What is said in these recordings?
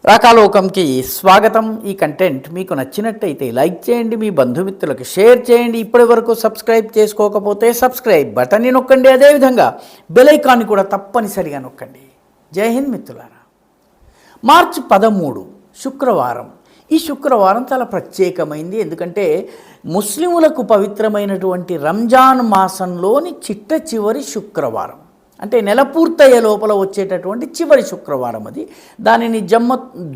రాకాలోకంకి స్వాగతం. ఈ కంటెంట్ మీకు నచ్చినట్టయితే లైక్ చేయండి, మీ బంధుమిత్రులకు షేర్ చేయండి. ఇప్పటి వరకు సబ్స్క్రైబ్ చేసుకోకపోతే సబ్స్క్రైబ్ బటన్ని నొక్కండి. అదేవిధంగా బెల్ ఐకాన్ని కూడా తప్పనిసరిగా నొక్కండి. జై హింద్ మిత్రులారా. మార్చి 13 శుక్రవారం. ఈ శుక్రవారం చాలా ప్రత్యేకమైంది. ఎందుకంటే ముస్లిములకు పవిత్రమైనటువంటి రంజాన్ మాసంలోని చిట్ట చివరి శుక్రవారం, అంటే నెల పూర్తయ్యే లోపల వచ్చేటటువంటి చివరి శుక్రవారం అది. దానిని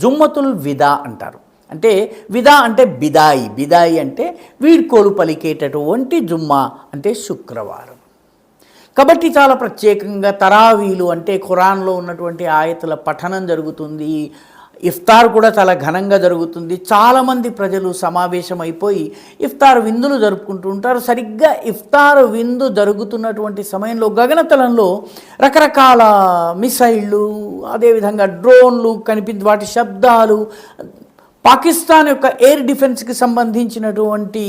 జుమ్మతుల్ విదా అంటారు. అంటే విదా అంటే బిదాయి, బిదాయి అంటే వీడ్కోలు పలికేటటువంటి జుమ్మా అంటే శుక్రవారం. కాబట్టి చాలా ప్రత్యేకంగా తరావీలు అంటే ఖురాన్లో ఉన్నటువంటి ఆయతుల పఠనం జరుగుతుంది. ఇఫ్తార్ కూడా చాలా ఘనంగా జరుగుతుంది. చాలామంది ప్రజలు సమావేశమైపోయి ఇఫ్తార్ విందులు జరుపుకుంటూ ఉంటారు. సరిగ్గా ఇఫ్తార్ విందు జరుగుతున్నటువంటి సమయంలో గగనతలంలో రకరకాల మిసైళ్ళు, అదేవిధంగా డ్రోన్లు వాటి శబ్దాలు, పాకిస్తాన్ యొక్క ఎయిర్ డిఫెన్స్కి సంబంధించినటువంటి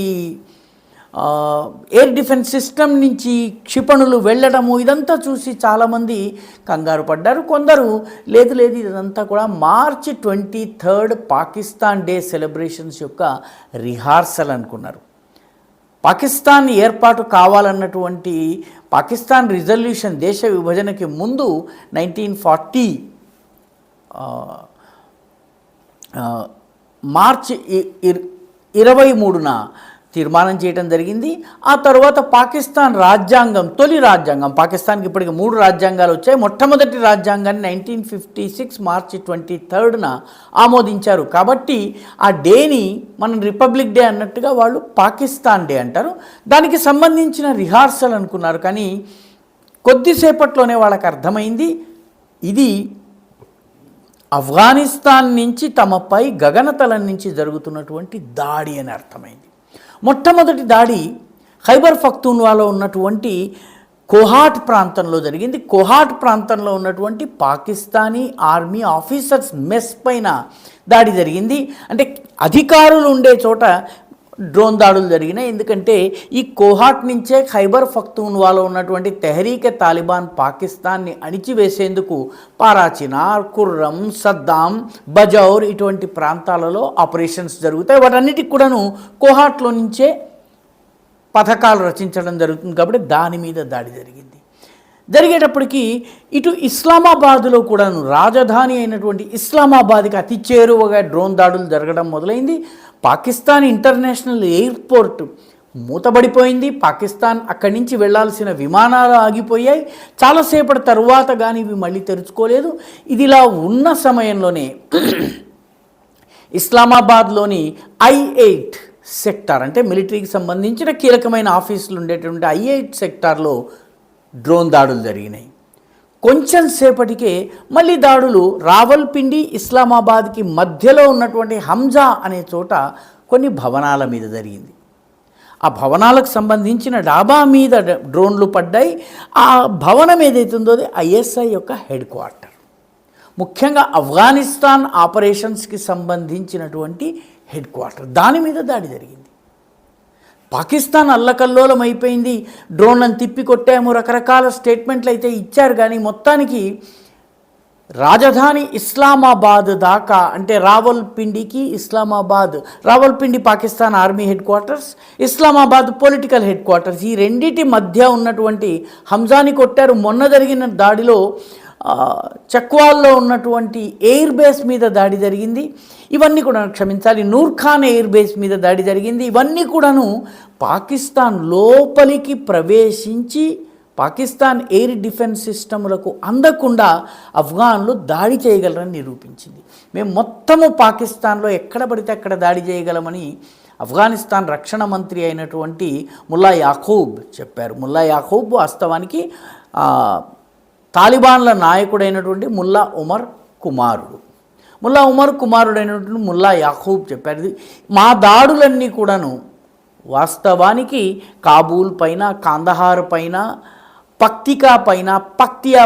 ఎయిర్ డిఫెన్స్ సిస్టమ్ నుంచి క్షిపణులు వెళ్ళడము, ఇదంతా చూసి చాలామంది కంగారు పడ్డారు. కొందరు లేదు ఇదంతా కూడా మార్చి 23 పాకిస్తాన్ డే సెలబ్రేషన్స్ యొక్క రిహార్సల్ అనుకున్నారు. పాకిస్తాన్ ఏర్పాటు కావాలన్నటువంటి పాకిస్తాన్ రిజల్యూషన్ దేశ విభజనకి ముందు 1940 మార్చి 23న తీర్మానం చేయడం జరిగింది. ఆ తర్వాత పాకిస్తాన్ రాజ్యాంగం, తొలి రాజ్యాంగం, పాకిస్తాన్కి ఇప్పటికి 3 రాజ్యాంగాలు వచ్చాయి. మొట్టమొదటి రాజ్యాంగాన్ని 1956 మార్చి 23న ఆమోదించారు. కాబట్టి ఆ డేని మనం రిపబ్లిక్ డే అన్నట్టుగా వాళ్ళు పాకిస్తాన్ డే అంటారు. దానికి సంబంధించిన రిహార్సల్ అనుకున్నారు. కానీ కొద్దిసేపట్లోనే వాళ్ళకి అర్థమైంది ఇది ఆఫ్ఘనిస్తాన్ నుంచి తమపై గగనతలం నుంచి జరుగుతున్నటువంటి దాడి అని అర్థమైంది. మొట్టమొదటి దాడి ఖైబర్ పఖ్తూన్వాలో ఉన్నటువంటి కోహాట్ ప్రాంతంలో జరిగింది. కోహాట్ ప్రాంతంలో ఉన్నటువంటి పాకిస్తానీ ఆర్మీ ఆఫీసర్స్ మెస్ పైన దాడి జరిగింది. అంటే అధికారులు ఉండే చోట డ్రోన్ దాడులు జరిగినాయి. ఎందుకంటే ఈ కోహాట్ నుంచే ఖైబర్ పఖ్తూన్వాలో ఉన్నటువంటి తెహరీకే తాలిబాన్ పాకిస్తాన్ని అణిచివేసేందుకు పారాచినార్, ఖుర్రం, సద్దాం, బజౌర్ ఇటువంటి ప్రాంతాలలో ఆపరేషన్స్ జరుగుతాయి. వాటన్నిటికి కూడాను కోహాట్లో నుంచే పథకాలు రచించడం జరుగుతుంది. కాబట్టి దాని మీద దాడి జరిగేటప్పటికీ ఇటు ఇస్లామాబాద్లో కూడాను, రాజధాని అయినటువంటి ఇస్లామాబాద్కి అతి చేరువగా డ్రోన్ దాడులు జరగడం మొదలైంది. పాకిస్తాన్ ఇంటర్నేషనల్ ఎయిర్పోర్ట్ మూతబడిపోయింది. పాకిస్తాన్ అక్కడి నుంచి వెళ్లాల్సిన విమానాలు ఆగిపోయాయి. చాలాసేపటి తరువాత కానీ ఇవి మళ్ళీ తెరుచుకోలేదు. ఇదిలా ఉన్న సమయంలోనే ఇస్లామాబాద్లోని I-8 సెక్టార్, అంటే మిలిటరీకి సంబంధించిన కీలకమైన ఆఫీసులు ఉండేటువంటి I-8 సెక్టార్లో డ్రోన్ దాడులు జరిగినాయి. కొంచెం సేపటికే మళ్ళీ దాడులు రావల్పిండి, ఇస్లామాబాద్కి మధ్యలో ఉన్నటువంటి హంజా అనే చోట కొన్ని భవనాల మీద జరిగింది. ఆ భవనాలకు సంబంధించిన డాబా మీద డ్రోన్లు పడ్డాయి. ఆ భవనం ఏదైతుందో అది ISI యొక్క హెడ్ క్వార్టర్, ముఖ్యంగా ఆఫ్ఘనిస్తాన్ ఆపరేషన్స్కి సంబంధించినటువంటి హెడ్ క్వార్టర్. దాని మీద దాడి జరిగింది. పాకిస్తాన్ అల్లకల్లోలం అయిపోయింది. డ్రోన్లను తిప్పికొట్టాము, రకరకాల స్టేట్మెంట్లు అయితే ఇచ్చారు. కానీ మొత్తానికి రాజధాని ఇస్లామాబాద్ దాకా, అంటే రావల్పిండికి Islamabad, Rawalpindi Pakistan army headquarters, Islamabad political headquarters, ఈ రెండింటి మధ్య ఉన్నటువంటి హంజాని కొట్టారు. మొన్న జరిగిన దాడిలో చక్వాల్లో ఉన్నటువంటి ఎయిర్ బేస్ మీద దాడి జరిగింది. ఇవన్నీ కూడా క్షమించాలి, నూర్ఖాన్ ఎయిర్ బేస్ మీద దాడి జరిగింది. ఇవన్నీ కూడాను పాకిస్తాన్ లోపలికి ప్రవేశించి పాకిస్తాన్ ఎయిర్ డిఫెన్స్ సిస్టములకు అందకుండా ఆఫ్ఘన్లు దాడి చేయగలరని నిరూపించింది. మేము మొత్తము పాకిస్తాన్లో ఎక్కడ పడితే అక్కడ దాడి చేయగలమని ఆఫ్ఘనిస్తాన్ రక్షణ మంత్రి అయినటువంటి ముల్లా యాకూబ్ చెప్పారు. ముల్లా యాకూబ్ వాస్తవానికి తాలిబాన్ల నాయకుడైనటువంటి ముల్లా ఉమర్ కుమారుడైనటువంటి ముల్లా యాకూబ్ చెప్పారు, మా దాడులన్నీ కూడాను వాస్తవానికి కాబూల్ పైన, కాందహార్ పైన, పక్తియా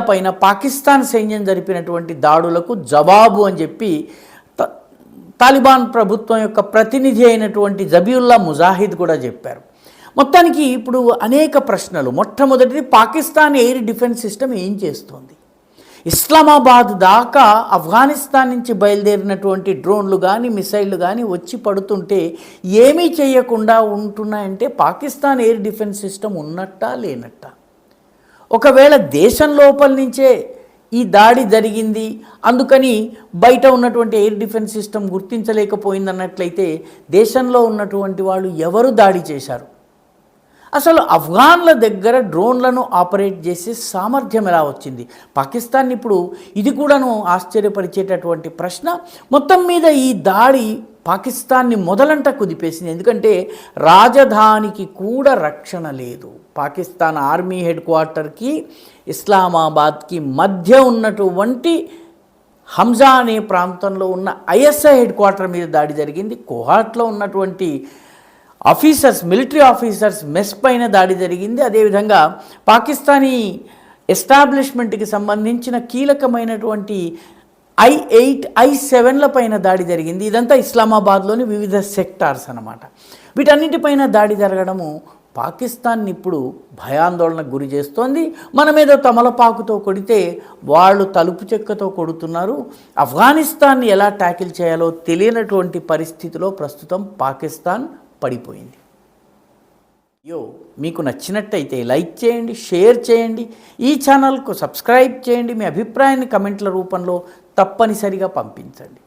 పైన పాకిస్తాన్ సైన్యం జరిపినటువంటి దాడులకు జవాబు అని చెప్పి తాలిబాన్ ప్రభుత్వం యొక్క ప్రతినిధి అయినటువంటి జబీఉల్లా ముజాహిద్ కూడా చెప్పారు. మొత్తానికి ఇప్పుడు అనేక ప్రశ్నలు. మొట్టమొదటిది, పాకిస్తాన్ ఎయిర్ డిఫెన్స్ సిస్టమ్ ఏం చేస్తోంది? ఇస్లామాబాద్ దాకా ఆఫ్ఘనిస్తాన్ నుంచి బయలుదేరినటువంటి డ్రోన్లు కానీ మిసైళ్ళు కానీ వచ్చి పడుతుంటే ఏమీ చేయకుండా ఉంటున్నాయంటే పాకిస్తాన్ ఎయిర్ డిఫెన్స్ సిస్టమ్ ఉన్నట్టా లేనట్టా? ఒకవేళ దేశం లోపల నుంచే ఈ దాడి జరిగింది, అందుకని బయట ఉన్నటువంటి ఎయిర్ డిఫెన్స్ సిస్టమ్ గుర్తించలేకపోయిందన్నట్లయితే దేశంలో ఉన్నటువంటి వాళ్ళు ఎవరు దాడి చేశారు? అసలు ఆఫ్ఘన్ల దగ్గర డ్రోన్లను ఆపరేట్ చేసే సామర్థ్యం ఎలా వచ్చింది? పాకిస్తాన్ ఇప్పుడు ఇది కూడాను ఆశ్చర్యపరిచేటటువంటి ప్రశ్న. మొత్తం మీద ఈ దాడి పాకిస్తాన్ని మొదలంట కుదిపేసింది. ఎందుకంటే రాజధానికి కూడా రక్షణ లేదు. పాకిస్తాన్ ఆర్మీ హెడ్ క్వార్టర్కి ఇస్లామాబాద్కి మధ్య ఉన్నటువంటి హంజా అనే ప్రాంతంలో ఉన్న ఐఎస్ఐ హెడ్ క్వార్టర్ మీద దాడి జరిగింది. కోహాట్లో ఉన్నటువంటి ఆఫీసర్స్, మిలిటరీ ఆఫీసర్స్ మెస్ పైన దాడి జరిగింది. అదేవిధంగా పాకిస్తానీ ఎస్టాబ్లిష్మెంట్కి సంబంధించిన కీలకమైనటువంటి I-8, I-7ల పైన దాడి జరిగింది. ఇదంతా ఇస్లామాబాద్లోని వివిధ సెక్టార్స్ అన్నమాట. వీటన్నిటిపైన దాడి జరగడము పాకిస్తాన్ని ఇప్పుడు భయాందోళనకు గురి చేస్తోంది. మన మీద తమలపాకుతో కొడితే వాళ్ళు తలుపు చెక్కతో కొడుతున్నారు. ఆఫ్ఘనిస్తాన్ని ఎలా ట్యాకిల్ చేయాలో తెలియనటువంటి పరిస్థితిలో ప్రస్తుతం పాకిస్తాన్ పడిపోయింది. మీకు నచ్చినట్టయితే లైక్ చేయండి, షేర్ చేయండి, ఈ ఛానల్కు సబ్స్క్రైబ్ చేయండి. మీ అభిప్రాయాన్ని కమెంట్ల రూపంలో తప్పనిసరిగా పంపించండి.